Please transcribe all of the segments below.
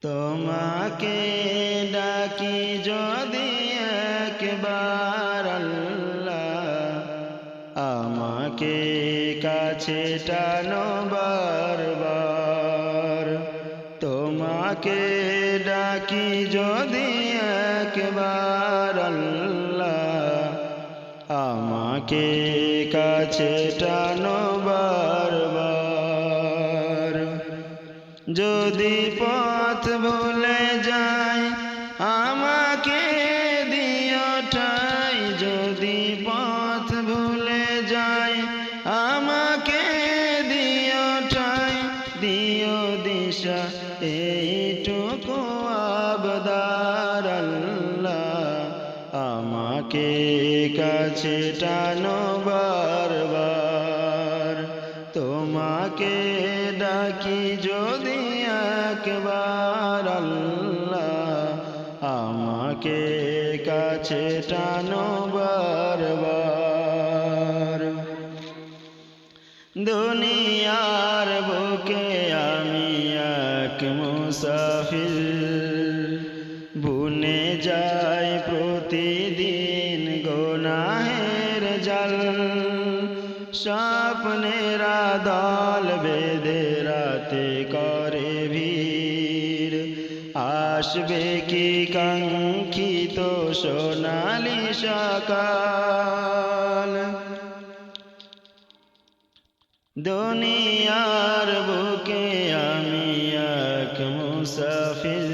তোমাকে ডাকি যদি একবার আল্লাহ, আমাকে কাছে টানো বারবার। তোমাকে ডাকি যদি একবার আল্লাহ, আমাকে কাছে টানো বারবার। যদি পথ ভুলে যাই আমাকে দিও ঠাই, যদি পথ ভুলে যাই আমাকে দিও ঠাই, দিও দিশা এইটুকু আবদার আল্লাহ, আমাকে কাছে টানো বারবার। তোমাকে ডাকি যদি একবার আল্লাহ, আমাকে কাছে টানো বারবার। দুনিয়ার বুকে আমি এক মুসাফির, বুনে যাই প্রতিদিন গুনাহের জাল। স্বপ্নেরা দল বেঁধে রাতে করে ভিড়, আসবে কি কাঙ্ক্ষিত সোনালি সকাল। দুনিয়ার বুকে আমি এক মুসাফির,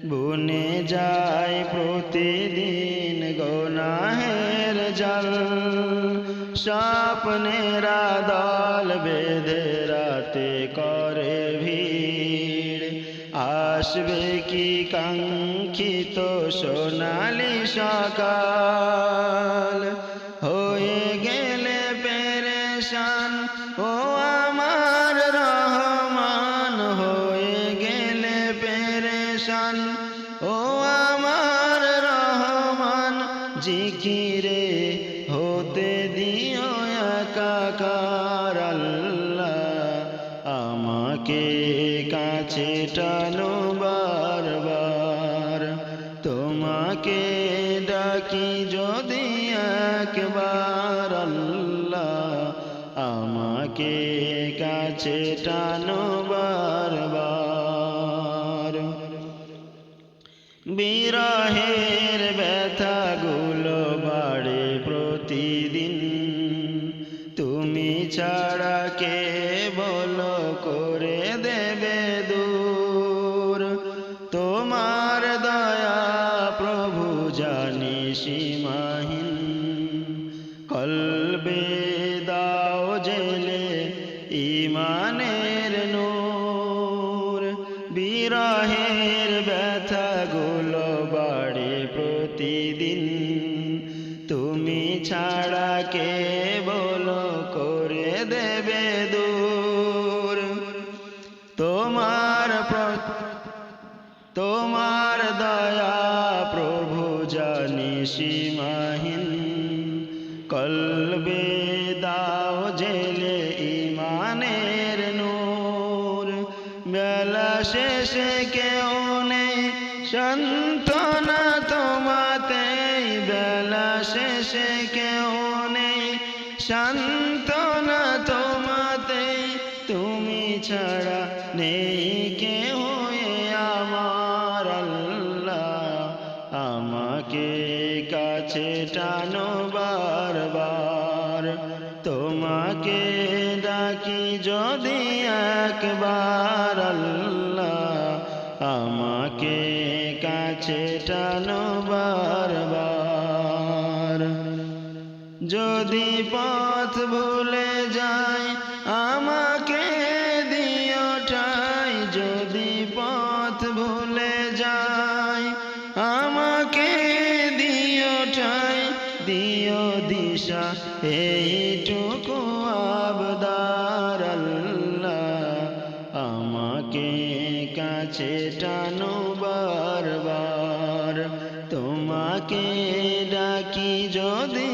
বুনে যাই প্রতিদিন গুনাহের জাল। স্বপ্নেরা দল বেঁধে রাতে করে ভিড়, আসবে কি কাঙ্ক্ষিত সোনালি সকাল। হয়ে গেলে পেরেশান ও আমার রহমান, হয়ে গেলে পেরেশান ও আমার রহমান। জিকিরে হতে দিও একাকার আল্লাহ, আমাকে কাছে টানো বারবার। তোমাকে ডাকি যদি একবার আল্লাহ, আমাকে কাছে টানো বারবার। বিরহের ব্যথাগুলো বাড়ে প্রতিদিন, তুমি ছাড়া কে বলো করে দেবে দূর। তোমার দয়া প্রভু জানি সীমাহীন, কলবে দাও জেলে ঈমানের নূর। বিরহের ব্যথাগুলো বাড়ে প্রতিদিন, তুমি ছাড়া কে বলো করে দেবে দূর। তোমার দয়া প্রভু জানি সীমাহীন, কলবে দাও জেলে ঈমানের নূর। বেলা শেষে কেউ নেই সান্ত্বনা তোমাতেই, বেলা শেষে কেউ নেই সান্ত্বনা তোমাতেই। তুমি ছাড়া নেই কেউ আমার আল্লাহ, আমাকে কাছে টানো বারবার। তোমাকে ডাকি যদি একবার আল্লাহ, আমাকে কাছে টানো বারবার। যদি পথ ভুলে যাই আমাকে দিও ঠাই, যদি পথ ভুলে যাই আমাকে দিও ঠাই, দিও দিশা এইটুকু আবদার আল্লাহ, আমাকে কাছে টানো বারবার। তোমাকে ডাকি যদি